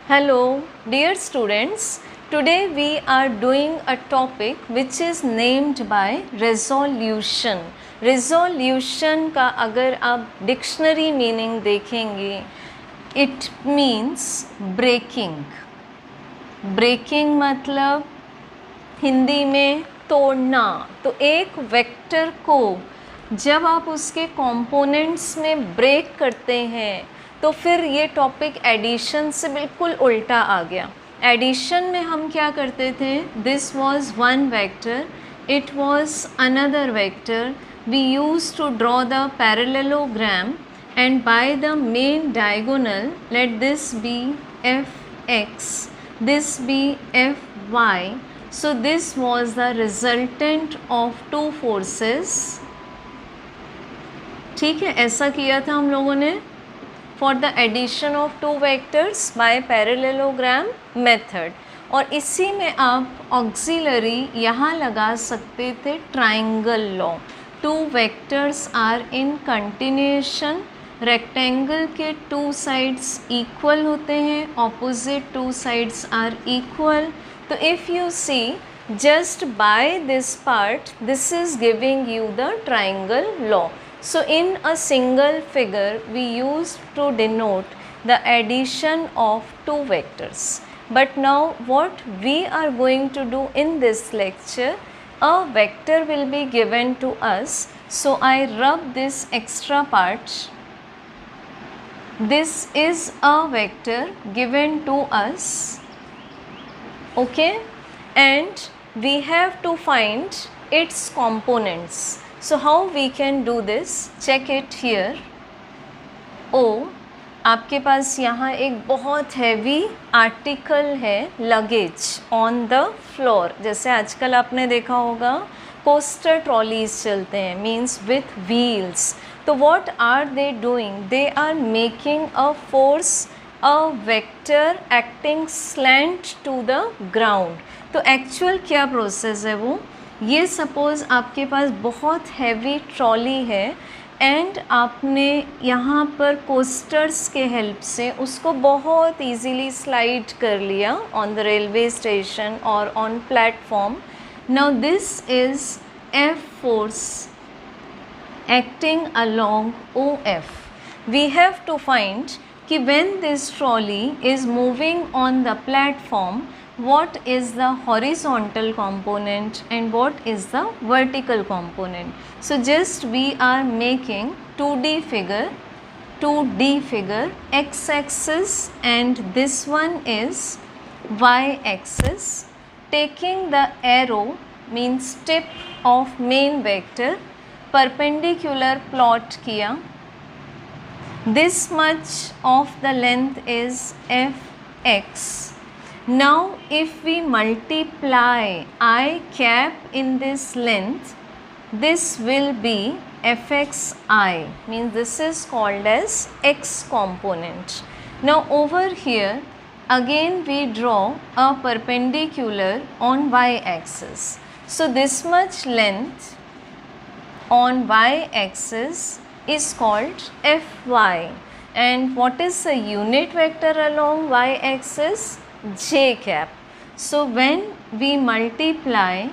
Hello, dear students. Today we are doing a topic which is named by resolution. Resolution का अगर आप dictionary meaning देखेंगे, it means breaking. Breaking मतलब हिंदी में तोड़ना. तो एक वेक्टर को जब आप उसके कंपोनेंट्स में ब्रेक करते हैं तो फिर ये टॉपिक एडिशन से बिल्कुल उल्टा आ गया. एडिशन में हम क्या करते थे, this was one vector, it was another vector, we use to draw the parallelogram and by the main diagonal let this be fx, this be fy. So this was the resultant of two forces. ठीक है, ऐसा किया था हम लोगों ने for the addition of two vectors by parallelogram method. और इसी में आप auxiliary यहाँ लगा सकते थे triangle law. Two vectors are in continuation. Rectangle के टू साइड्स इक्वल होते हैं, opposite two sides are equal. तो if you see just by this part, this is giving you the triangle law. So in a single figure we used to denote the addition of two vectors. But now what we are going to do in this lecture, a vector will be given to us. So I rub this extra part. This is a vector given to us, okay, and we have to find its components. So how we can do this? Check it here. O, आपके पास यहाँ एक बहुत heavy article है, luggage on the floor. जैसे आजकल आपने देखा होगा कोस्टर ट्रॉलीज चलते हैं, मीन्स विथ व्हील्स. तो what are they doing? They are making a force, a vector acting slant to the ground. तो एक्चुअल क्या प्रोसेस है वो, ये सपोज़ आपके पास बहुत हैवी ट्रॉली है एंड आपने यहाँ पर कोस्टर्स के हेल्प से उसको बहुत इजीली स्लाइड कर लिया ऑन द रेलवे स्टेशन और on platform. Now this is F force acting along OF. We have to find कि when this trolley is moving on the platform, what is the horizontal component and what is the vertical component. So just we are making 2D figure, x-axis and this one is y-axis. Taking the arrow means tip of main vector, perpendicular plot किया. This much of the length is fx. Now if we multiply I cap in this length, this will be fxi, means this is called as x component. Now over here again we draw a perpendicular on y-axis. So this much length on y-axis is called fy. And what is the unit vector along y-axis? J cap. So when we multiply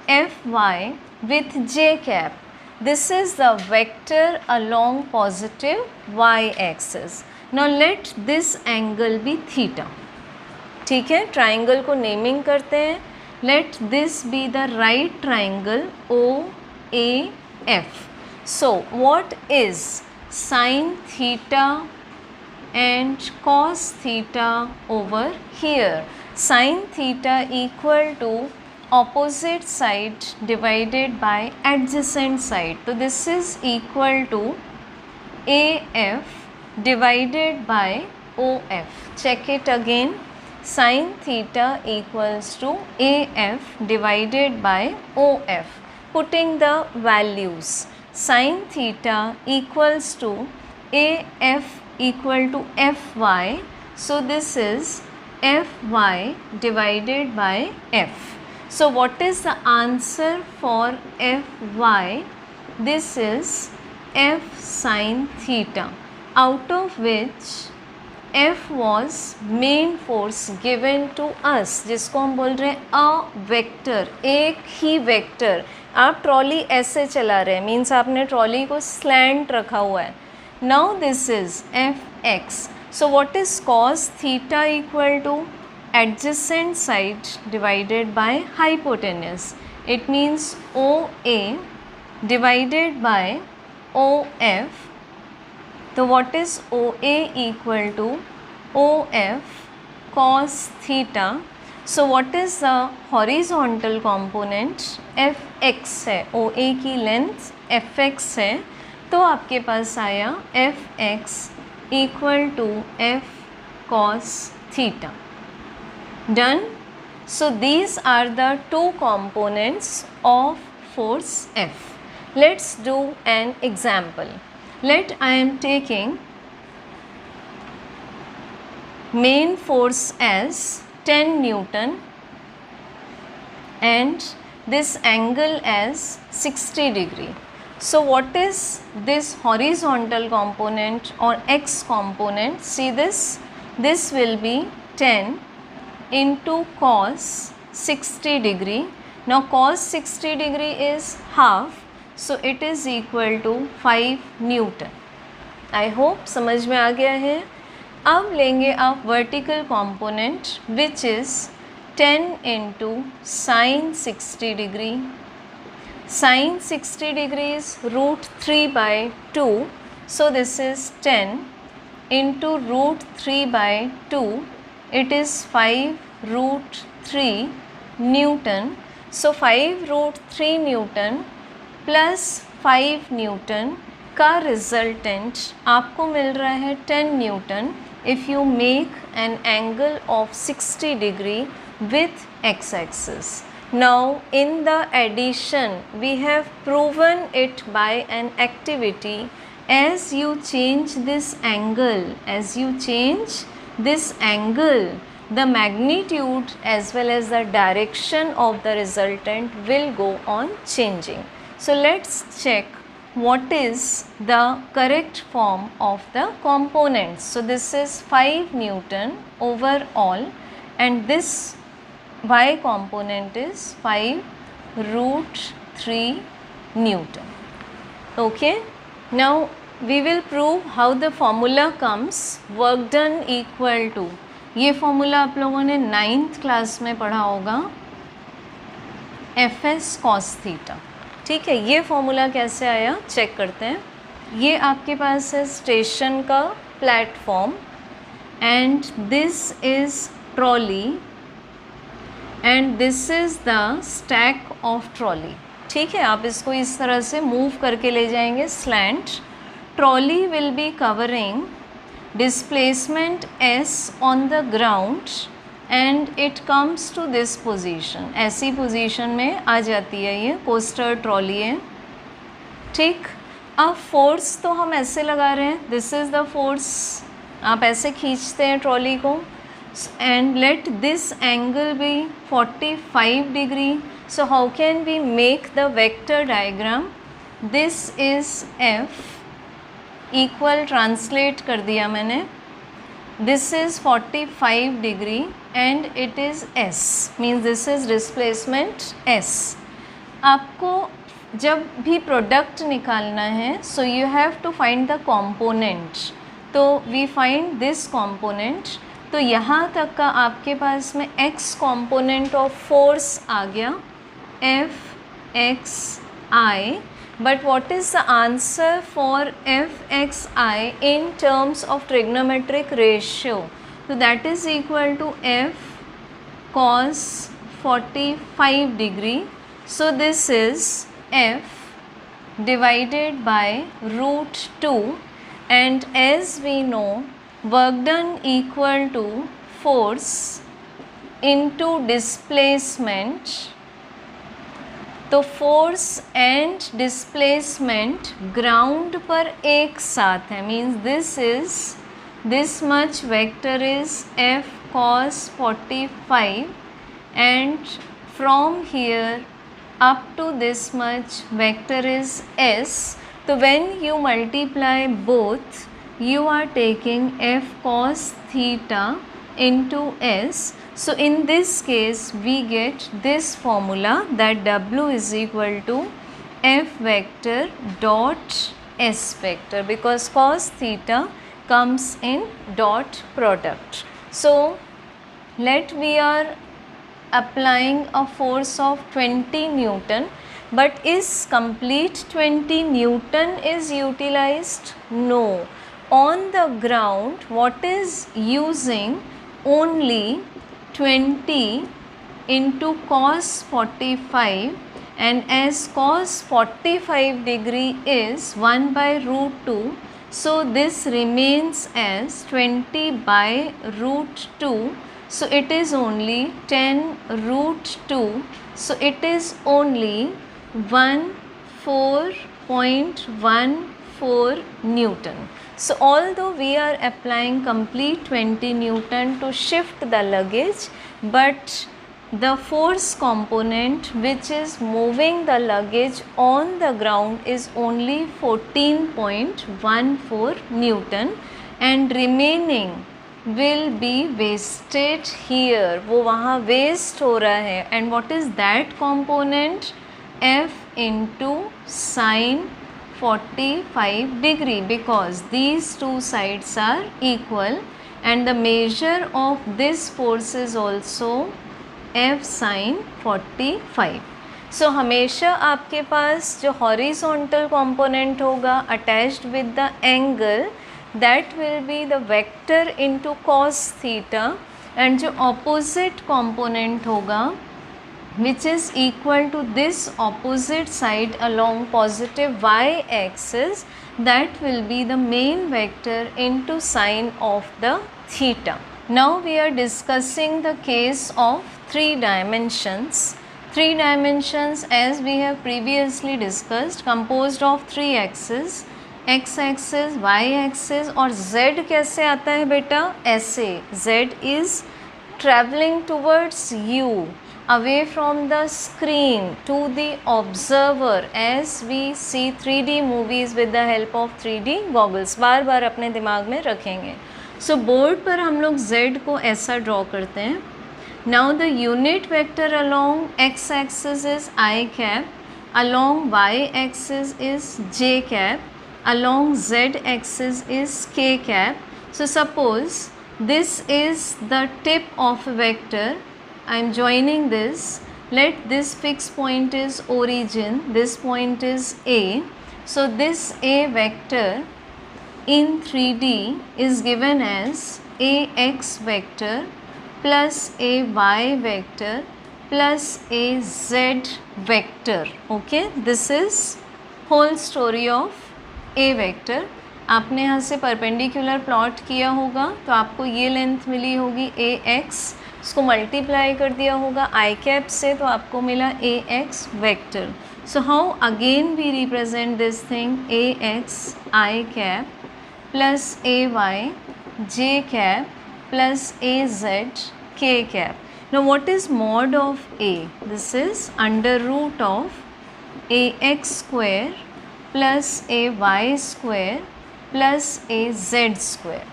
fy with j cap, this is the vector along positive y-axis. Now let this angle be theta. ठीक है, triangle को naming करते हैं. Let this be the right triangle OAF. So what is sin theta and cos theta over here? Sin theta equal to opposite side divided by adjacent side. So this is equal to AF divided by OF. Check it again. Sin theta equals to AF divided by OF. Putting the values, sin theta equals to AF equal to FY. So this is FY divided by F. So what is the answer for Fy? This is F sin theta, out of which F was main force given to us, जिसको हम बोल रहे हैं a vector, एक ही vector. आप trolley ऐसे चला रहे हैं, मीन्स आपने ट्रॉली को स्लैंट रखा हुआ है. Now this is F X. So what is cos theta equal to adjacent side divided by hypotenuse. It means OA divided by OF. So what is OA equal to OF cos theta. So what is the horizontal component? Fx है, OA की length Fx है, तो आपके पास आया Fx equal to F cos theta. Done. So these are the two components of force F. Let's do an example. Let I am taking main force as 10 Newton and this angle as 60 degree. So what is this horizontal component or x component? See this, this will be 10 into cos 60 degree. Now cos 60 degree is half, so it is equal to 5 Newton. I hope समझ में आ गया है. अब लेंगे आप vertical component which is 10 into sin 60 degree. Sin 60 degree is root 3 by 2, so this is 10 into root 3 by 2. It is 5 root 3 Newton. So 5 root 3 Newton plus 5 Newton का resultant आपको मिल रहा है 10 Newton if you make an angle of 60 degree with x-axis. Now in the addition we have proven it by an activity. As you change this angle, the magnitude as well as the direction of the resultant will go on changing. So let's check what is the correct form of the components. So this is 5 Newton overall and this y component is 5 root 3 Newton. Okay, now we will prove how the formula comes. Work done equal to, ये formula आप लोगों ने 9th class में पढ़ा होगा, Fs cos theta. ठीक है, ये फॉर्मूला कैसे आया चेक करते हैं. ये आपके पास है स्टेशन का platform and this is trolley and this is the stack of trolley. ठीक है, आप इसको इस तरह से मूव करके ले जाएंगे slant. Trolley will be covering displacement s on the ground and it comes to this position. ऐसी पोजीशन में आ जाती है, ये कोस्टर ट्रॉली है. ठीक, अब फोर्स तो हम ऐसे लगा रहे हैं, दिस इज़ द फोर्स. आप ऐसे खींचते हैं ट्रॉली को and let this angle be 45 degree. So how can we make the vector diagram? This is F equal, translate कर दिया मैंने, this is 45 degree and it is S, means this is displacement S. आपको जब भी product निकालना है so you have to find the component. तो we find this component. तो यहाँ तक का आपके पास में एक्स कॉम्पोनेंट ऑफ फोर्स आ गया, F x I. But what is the answer for Fxi in terms of trigonometric ratio? So that is equal to F cos 45 degree. So this is F divided by root 2 and as we know work done equal to force into displacement. तो force and displacement ground पर एक साथ है, means this is this much vector is F cos 45 and from here up to this much vector is S. तो when you multiply both you are taking f cos theta into S. So in this case we get this formula that W is equal to F vector dot S vector, because cos theta comes in dot product. So let we are applying a force of 20 Newton, but is complete 20 Newton is utilized? No. On the ground what is using? Only 20 into cos 45, and as cos 45 degree is 1 by root 2, so this remains as 20 by root 2, so it is only 10 root 2, so it is only 14.14 Newton. So although we are applying complete 20 Newton to shift the luggage, but the force component which is moving the luggage on the ground is only 14.14 Newton, and remaining will be wasted here. वो वहाँ waste हो रहा है. And what is that component? F into sine 45 degree, because these two sides are equal, and the measure of this force is also F sin 45. So हमेशा आपके पास जो horizontal component होगा attached with the angle, that will be the vector into cos theta, and जो opposite component होगा which is equal to this opposite side along positive y axis, that will be the main vector into sine of the theta. Now we are discussing the case of 3 dimensions. 3 dimensions, as we have previously discussed, composed of 3 axes, x axis, y axis, और z कैसे आता है बेटा? ऐसे z is traveling towards you, away from the screen to the observer, as we see 3D movies with the help of 3D goggles. बार बार अपने दिमाग में रखेंगे. So बोर्ड पर हम लोग z को ऐसा ड्रॉ करते हैं. Now the unit vector along x axis is I cap, along y axis is j cap, along z axis is k cap. So suppose this is the tip of a vector. I am joining this. Let this fixed point is origin, this point is A. So this A vector in 3D is given as AX vector plus AY vector plus AZ vector. Okay, this is whole story of A vector. आपने यहाँ से perpendicular plot किया होगा तो आपको ये length मिली होगी AX, इसको मल्टीप्लाई कर दिया होगा आई कैप से तो आपको मिला AX vector. So how again we represent this thing? AX I cap plus AY J cap plus AZ K cap. Now what is mod of A? This is under root of AX square plus AY square plus AZ square.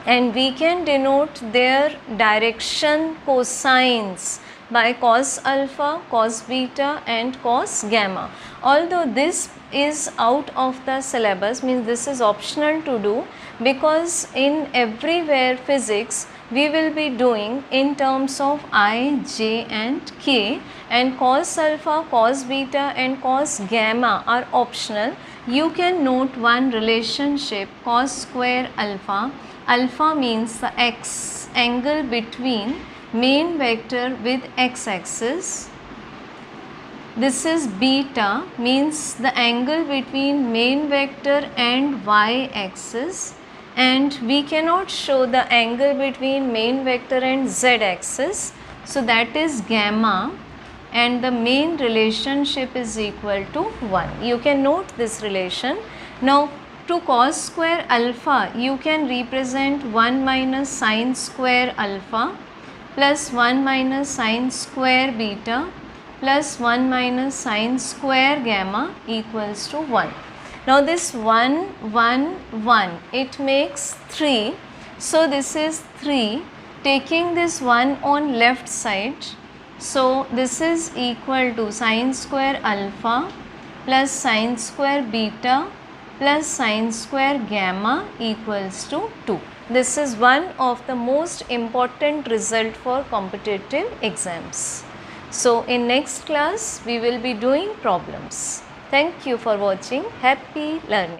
And we can denote their direction cosines by cos alpha, cos beta and cos gamma. Although this is out of the syllabus, means this is optional to do, because in everywhere physics we will be doing in terms of I, J and K, and cos alpha, cos beta and cos gamma are optional. You can note one relationship, cos square alpha. Alpha means the x angle between main vector with x axis. This is beta, means the angle between main vector and y axis, and we cannot show the angle between main vector and z axis, so that is gamma, and the main relationship is equal to 1. You can note this relation. Now to cos square alpha you can represent 1 minus sine square alpha plus 1 minus sine square beta plus 1 minus sine square gamma equals to 1. Now this 1, 1, 1, it makes 3. So this is 3. Taking this 1 on left side, so this is equal to sin square alpha plus sin square beta plus sin square gamma equals to 2. This is one of the most important result for competitive exams. So in next class we will be doing problems. Thank you for watching. Happy learning.